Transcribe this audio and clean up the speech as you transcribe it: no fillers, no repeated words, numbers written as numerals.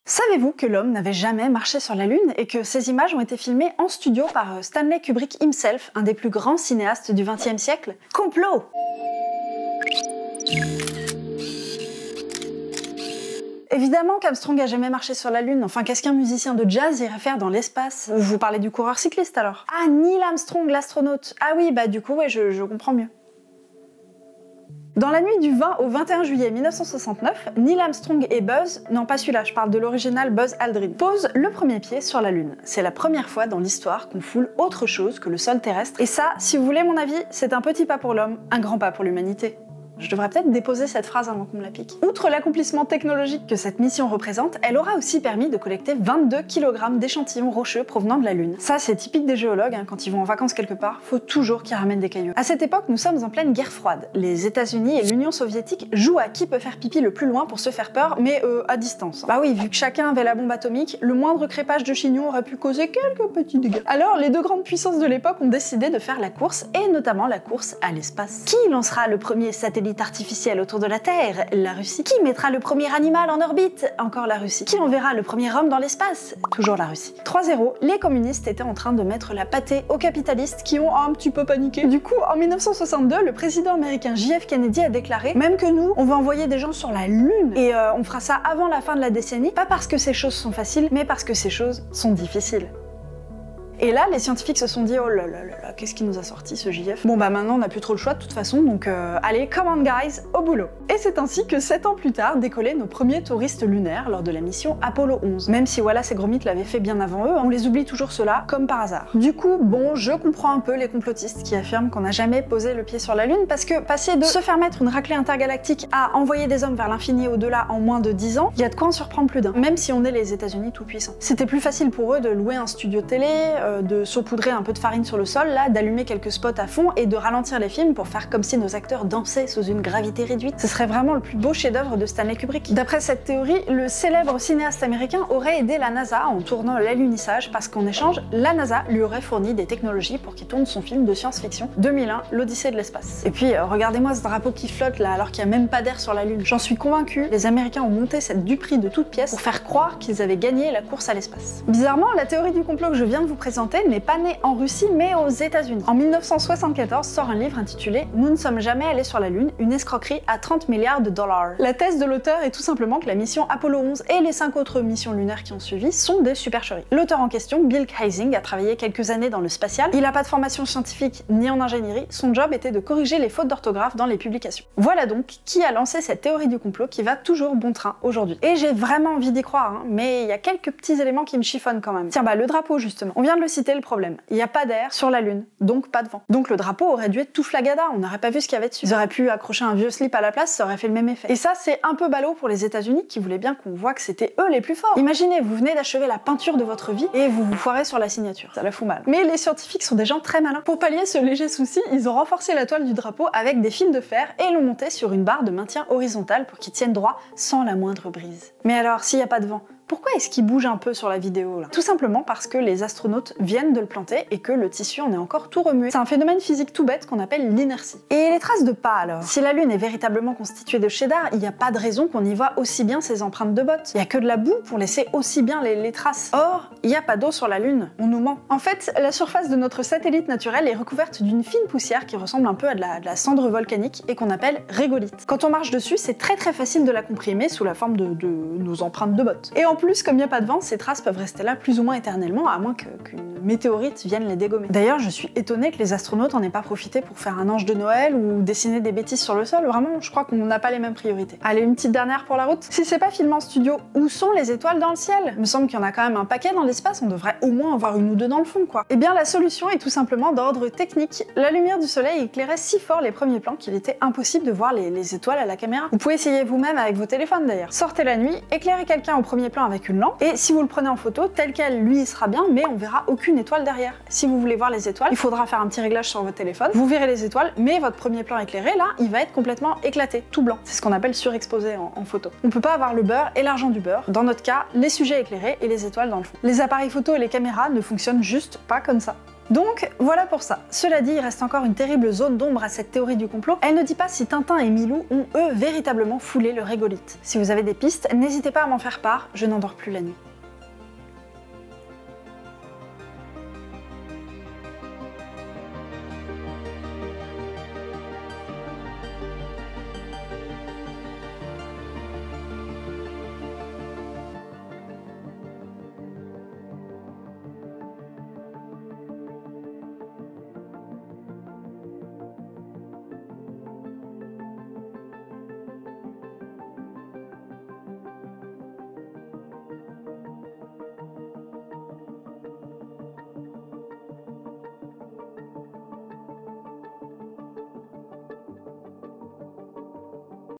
Savez-vous que l'homme n'avait jamais marché sur la Lune et que ces images ont été filmées en studio par Stanley Kubrick himself, un des plus grands cinéastes du XXe siècle? Complot! Évidemment qu'Armstrong a jamais marché sur la Lune, enfin qu'est-ce qu'un musicien de jazz irait faire dans l'espace? Vous parlez du coureur cycliste alors? Ah, Neil Armstrong, l'astronaute! Ah oui, bah du coup, ouais, je comprends mieux. Dans la nuit du 20 au 21 juillet 1969, Neil Armstrong et Buzz, non pas celui-là, je parle de l'original Buzz Aldrin, posent le premier pied sur la Lune. C'est la première fois dans l'histoire qu'on foule autre chose que le sol terrestre. Et ça, si vous voulez mon avis, c'est un petit pas pour l'homme, un grand pas pour l'humanité. Je devrais peut-être déposer cette phrase avant qu'on me la pique. Outre l'accomplissement technologique que cette mission représente, elle aura aussi permis de collecter 22 kg d'échantillons rocheux provenant de la Lune. Ça, c'est typique des géologues, hein, quand ils vont en vacances quelque part, faut toujours qu'ils ramènent des cailloux. À cette époque, nous sommes en pleine guerre froide. Les États-Unis et l'Union soviétique jouent à qui peut faire pipi le plus loin pour se faire peur, mais à distance. Bah oui, vu que chacun avait la bombe atomique, le moindre crépage de chignon aurait pu causer quelques petits dégâts. Alors, les deux grandes puissances de l'époque ont décidé de faire la course, et notamment la course à l'espace. Qui lancera le premier satellite artificiel autour de la Terre? La Russie. Qui mettra le premier animal en orbite? Encore la Russie. Qui enverra le premier homme dans l'espace? Toujours la Russie. 3-0, les communistes étaient en train de mettre la pâtée aux capitalistes qui ont un petit peu paniqué. Du coup, en 1962, le président américain JF Kennedy a déclaré « Même que nous, on va envoyer des gens sur la Lune et on fera ça avant la fin de la décennie, pas parce que ces choses sont faciles, mais parce que ces choses sont difficiles. » Et là, les scientifiques se sont dit « Oh là là là là, qu'est-ce qui nous a sorti ce JF ?» Bon bah maintenant on n'a plus trop le choix de toute façon, donc allez, come on guys, au boulot. Et c'est ainsi que 7 ans plus tard décollaient nos premiers touristes lunaires lors de la mission Apollo 11. Même si Wallace et Gromit l'avaient fait bien avant eux, on les oublie toujours ceux-là, comme par hasard. Du coup, bon, je comprends un peu les complotistes qui affirment qu'on n'a jamais posé le pied sur la Lune, parce que passer de se faire mettre une raclée intergalactique à envoyer des hommes vers l'infini et au-delà en moins de 10 ans, il y a de quoi en surprendre plus d'un, même si on est les États-Unis tout puissants. C'était plus facile pour eux de louer un studio télé, de saupoudrer un peu de farine sur le sol, là, d'allumer quelques spots à fond et de ralentir les films pour faire comme si nos acteurs dansaient sous une gravité réduite. Ce serait vraiment le plus beau chef-d'œuvre de Stanley Kubrick. D'après cette théorie, le célèbre cinéaste américain aurait aidé la NASA en tournant l'alunissage parce qu'en échange, la NASA lui aurait fourni des technologies pour qu'il tourne son film de science-fiction 2001, l'Odyssée de l'espace. Et puis, regardez-moi ce drapeau qui flotte là alors qu'il n'y a même pas d'air sur la Lune. J'en suis convaincue, les Américains ont monté cette duperie de toutes pièces pour faire croire qu'ils avaient gagné la course à l'espace. Bizarrement, la théorie du complot que je viens de vous présenter n'est pas né en Russie mais aux États-Unis. En 1974 sort un livre intitulé « Nous ne sommes jamais allés sur la Lune, une escroquerie à 30 milliards de dollars ». La thèse de l'auteur est tout simplement que la mission Apollo 11 et les 5 autres missions lunaires qui ont suivi sont des supercheries. L'auteur en question, Bill Kaysing, a travaillé quelques années dans le spatial, il n'a pas de formation scientifique ni en ingénierie, son job était de corriger les fautes d'orthographe dans les publications. Voilà donc qui a lancé cette théorie du complot qui va toujours bon train aujourd'hui. Et j'ai vraiment envie d'y croire, hein, mais il y a quelques petits éléments qui me chiffonnent quand même. Tiens bah le drapeau justement, on vient de le citer le problème. Il n'y a pas d'air sur la Lune, donc pas de vent. Donc le drapeau aurait dû être tout flagada, on n'aurait pas vu ce qu'il y avait dessus. Ils auraient pu accrocher un vieux slip à la place, ça aurait fait le même effet. Et ça c'est un peu ballot pour les États-Unis qui voulaient bien qu'on voit que c'était eux les plus forts. Imaginez, vous venez d'achever la peinture de votre vie et vous vous foirez sur la signature, ça la fout mal. Mais les scientifiques sont des gens très malins. Pour pallier ce léger souci, ils ont renforcé la toile du drapeau avec des fils de fer et l'ont monté sur une barre de maintien horizontale pour qu'il tienne droit sans la moindre brise. Mais alors, s'il n'y a pas de vent, pourquoi est-ce qu'il bouge un peu sur la vidéo là? Tout simplement parce que les astronautes viennent de le planter et que le tissu en est encore tout remué. C'est un phénomène physique tout bête qu'on appelle l'inertie. Et les traces de pas alors? Si la Lune est véritablement constituée de cheddar, il n'y a pas de raison qu'on y voit aussi bien ses empreintes de bottes. Il n'y a que de la boue pour laisser aussi bien les traces. Or, il n'y a pas d'eau sur la Lune, on nous ment. En fait, la surface de notre satellite naturel est recouverte d'une fine poussière qui ressemble un peu à de la cendre volcanique et qu'on appelle régolithe. Quand on marche dessus, c'est très facile de la comprimer sous la forme de nos empreintes de bottes. Et en plus, comme il n'y a pas de vent, ces traces peuvent rester là plus ou moins éternellement, à moins qu'une météorite vienne les dégommer. D'ailleurs, je suis étonnée que les astronautes en aient pas profité pour faire un ange de Noël ou dessiner des bêtises sur le sol. Vraiment, je crois qu'on n'a pas les mêmes priorités. Allez, une petite dernière pour la route. Si c'est pas filmé en studio, où sont les étoiles dans le ciel? Il me semble qu'il y en a quand même un paquet dans l'espace, on devrait au moins avoir une ou deux dans le fond, quoi. Eh bien, la solution est tout simplement d'ordre technique. La lumière du soleil éclairait si fort les premiers plans qu'il était impossible de voir les étoiles à la caméra. Vous pouvez essayer vous-même avec vos téléphones d'ailleurs. Sortez la nuit, éclairez quelqu'un au premier plan avec une lampe, et si vous le prenez en photo, tel quel, lui il sera bien, mais on verra aucune étoile derrière. Si vous voulez voir les étoiles, il faudra faire un petit réglage sur votre téléphone, vous verrez les étoiles, mais votre premier plan éclairé, là, il va être complètement éclaté, tout blanc. C'est ce qu'on appelle surexposé en photo. On peut pas avoir le beurre et l'argent du beurre. Dans notre cas, les sujets éclairés et les étoiles dans le fond. Les appareils photo et les caméras ne fonctionnent juste pas comme ça. Donc voilà pour ça. Cela dit, il reste encore une terrible zone d'ombre à cette théorie du complot. Elle ne dit pas si Tintin et Milou ont eux véritablement foulé le régolithe. Si vous avez des pistes, n'hésitez pas à m'en faire part, je n'endors plus la nuit.